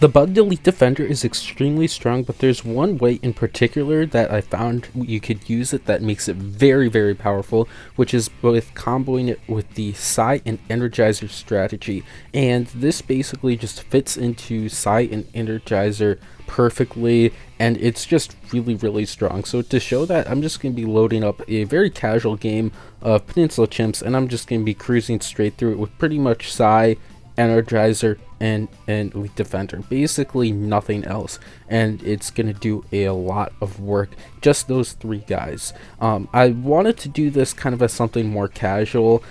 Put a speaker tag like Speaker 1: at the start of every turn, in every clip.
Speaker 1: The bugged elite defender is extremely strong, but there's one way in particular that I found you could use it that makes it very, very powerful, which is with comboing it with the Psi and Energizer strategy. And this basically just fits into Psi and Energizer perfectly, and it's just really, really strong. So to show that, I'm just going to be loading up a very casual game of Peninsula Chimps, and I'm just going to be cruising straight through it with pretty much Psi, Energizer, and Elite Defender, basically nothing else, and it's gonna do a lot of work, just those three guys. I wanted to do this kind of as something more casual.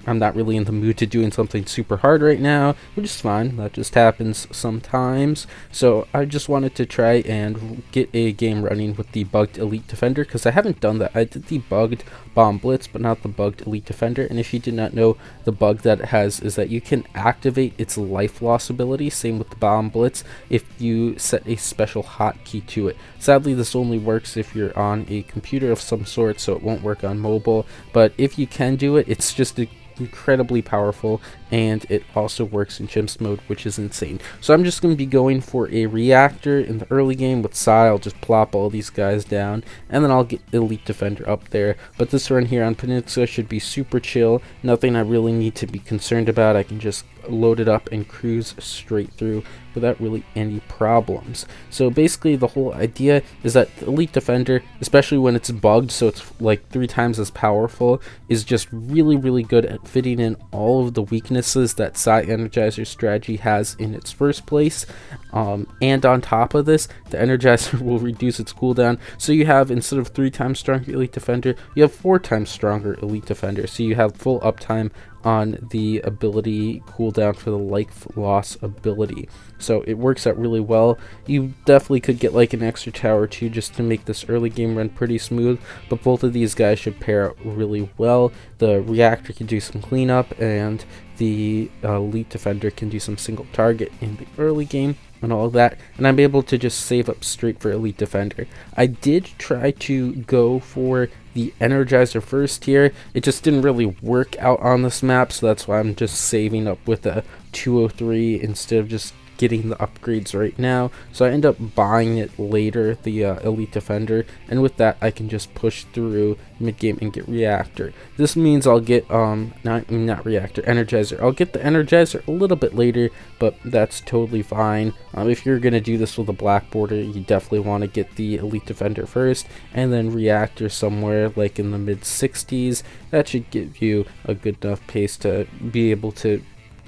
Speaker 1: I'm not really in the mood to doing something super hard right now, which is fine. That just happens sometimes. So I just wanted to try and get a game running with the bugged Elite Defender, because I haven't done that. I did the bugged Bomb Blitz, but not the bugged Elite Defender. And if you did not know, the bug that it has is that you can activate its life loss ability, same with the Bomb Blitz, if you set a special hotkey to it. Sadly, this only works if you're on a computer of some sort, so it won't work on mobile. But if you can do it, it's just incredibly powerful, and it also works in chimps mode, which is insane. So I'm just going to be going for a reactor in the early game with Psi. I'll just plop all these guys down, and then I'll get Elite Defender up there. But this run here on Peninsula should be super chill, nothing I really need to be concerned about. I can just load it up and cruise straight through without really any problems. So basically the whole idea is that the Elite Defender, especially when it's bugged, so it's like 3 times as powerful, is just really, really good at fitting in all of the weaknesses that Psi Energizer strategy has in its first place. And on top of this, the Energizer will reduce its cooldown, so you have, instead of 3 times stronger Elite Defender, you have 4 times stronger Elite Defender, so you have full uptime on the ability cooldown for the life loss ability. So it works out really well. You definitely could get like an extra tower too, just to make this early game run pretty smooth, but both of these guys should pair out really well. The reactor can do some cleanup, and the Elite Defender can do some single target in the early game and all of that, and I'm able to just save up straight for Elite Defender. I did try to go for the Energizer first here. It just didn't really work out on this map, so that's why I'm just saving up with a 203 instead of just getting the upgrades right now. So I end up buying it later, the Elite Defender, and with that I can just push through mid game and get reactor. This means I'll get not reactor, Energizer. I'll get the Energizer a little bit later, but that's totally fine. If you're gonna do this with a black border, you definitely want to get the Elite Defender first, and then reactor somewhere like in the mid 60s. That should give you a good enough pace to be able to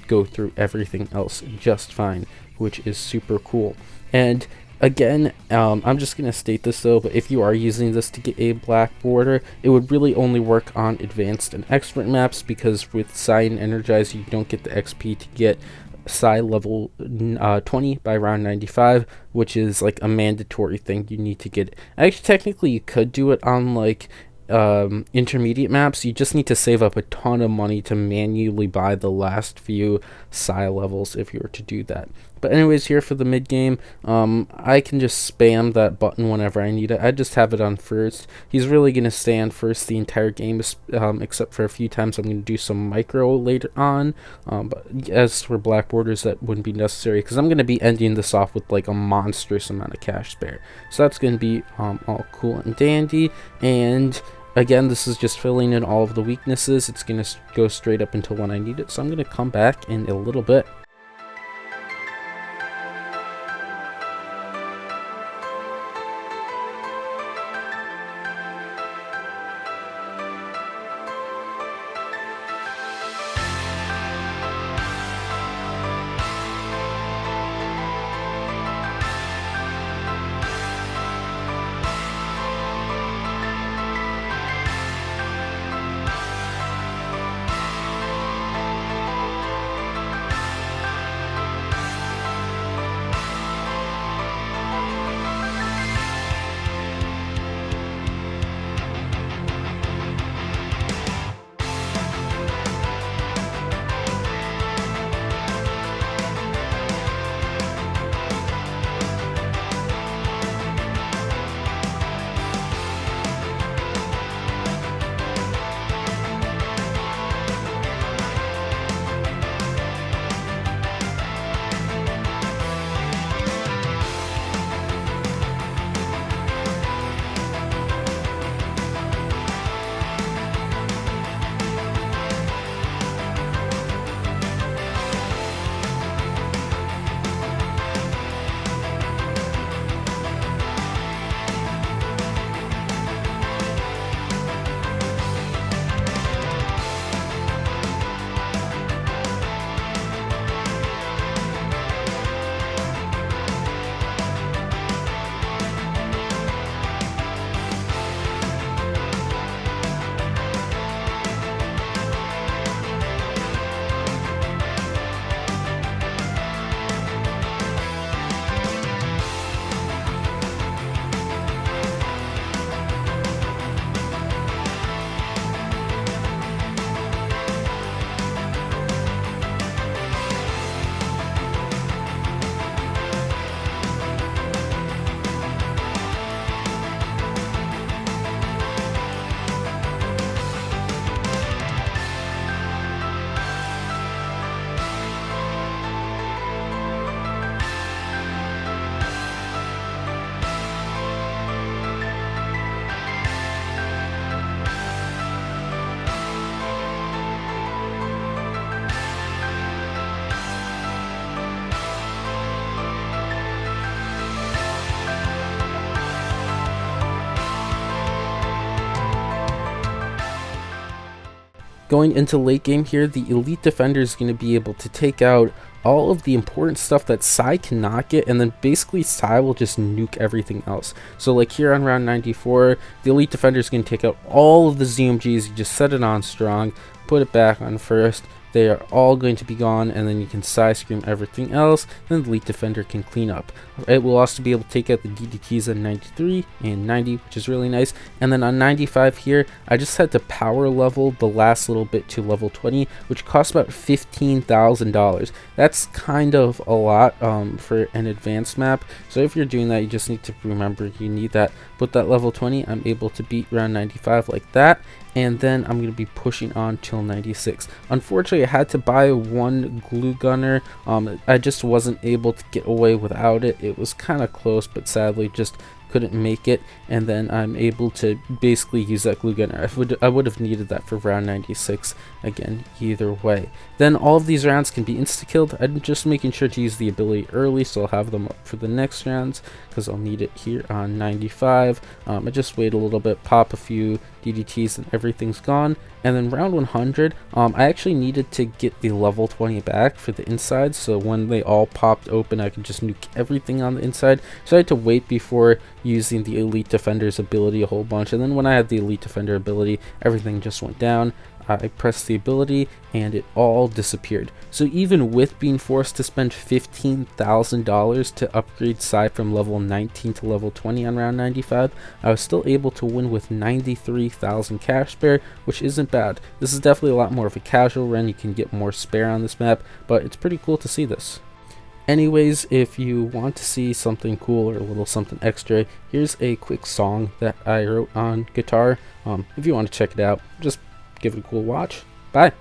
Speaker 1: go through everything else just fine, which is super cool. And again, I'm just going to state this though, but if you are using this to get a black border, it would really only work on advanced and expert maps, because with Psi and Energize you don't get the XP to get Psi level 20 by round 95, which is like a mandatory thing you need to get. Actually, technically you could do it on like intermediate maps. You just need to save up a ton of money to manually buy the last few Psi levels if you were to do that. But anyways, here for the mid game, I can just spam that button whenever I need it. I just have it on first. He's really going to stay on first the entire game, except for a few times I'm going to do some micro later on. But as for black borders, that wouldn't be necessary, because I'm going to be ending this off with like a monstrous amount of cash spare. So that's going to be all cool and dandy. And again, this is just filling in all of the weaknesses. It's going to go straight up until when I need it. So I'm going to come back in a little bit. Going into late game here, the elite defender is going to be able to take out all of the important stuff that Psy cannot get, and then basically Psy will just nuke everything else. So like here on round 94, the elite defender is going to take out all of the ZMGs. You just set it on strong, put it back on first. They are all going to be gone, and then you can Psy Scream everything else, then the elite defender can clean up. It will also be able to take out the DDTs on 93 and 90, which is really nice. And then on 95 here, I just had to power level the last little bit to level 20, which costs about $15,000. That's kind of a lot for an advanced map. So if you're doing that, you just need to remember you need that. Put that level 20, I'm able to beat round 95 like that. And then I'm going to be pushing on till 96. Unfortunately, I had to buy one glue gunner. I just wasn't able to get away without it. It was kind of close, but sadly just couldn't make it. And then I'm able to basically use that glue gunner. I would have needed that for round 96 again, either way. Then all of these rounds can be insta-killed. I'm just making sure to use the ability early, so I'll have them up for the next rounds because I'll need it here on 95. I just wait a little bit, pop a few DDTs, and everything's gone. And then round 100, I actually needed to get the level 20 back for the inside, so when they all popped open, I could just nuke everything on the inside. So I had to wait before using the elite defender's ability a whole bunch, and then when I had the elite defender ability, everything just went down. I pressed the ability and it all disappeared. So even with being forced to spend $15,000 to upgrade Psy from level 19 to level 20 on round 95, I was still able to win with 93,000 cash spare, which isn't bad. This is definitely a lot more of a casual run. You can get more spare on this map, but it's pretty cool to see this. Anyways, if you want to see something cool or a little something extra, here's a quick song that I wrote on guitar. If you want to check it out, just give it a cool watch. Bye.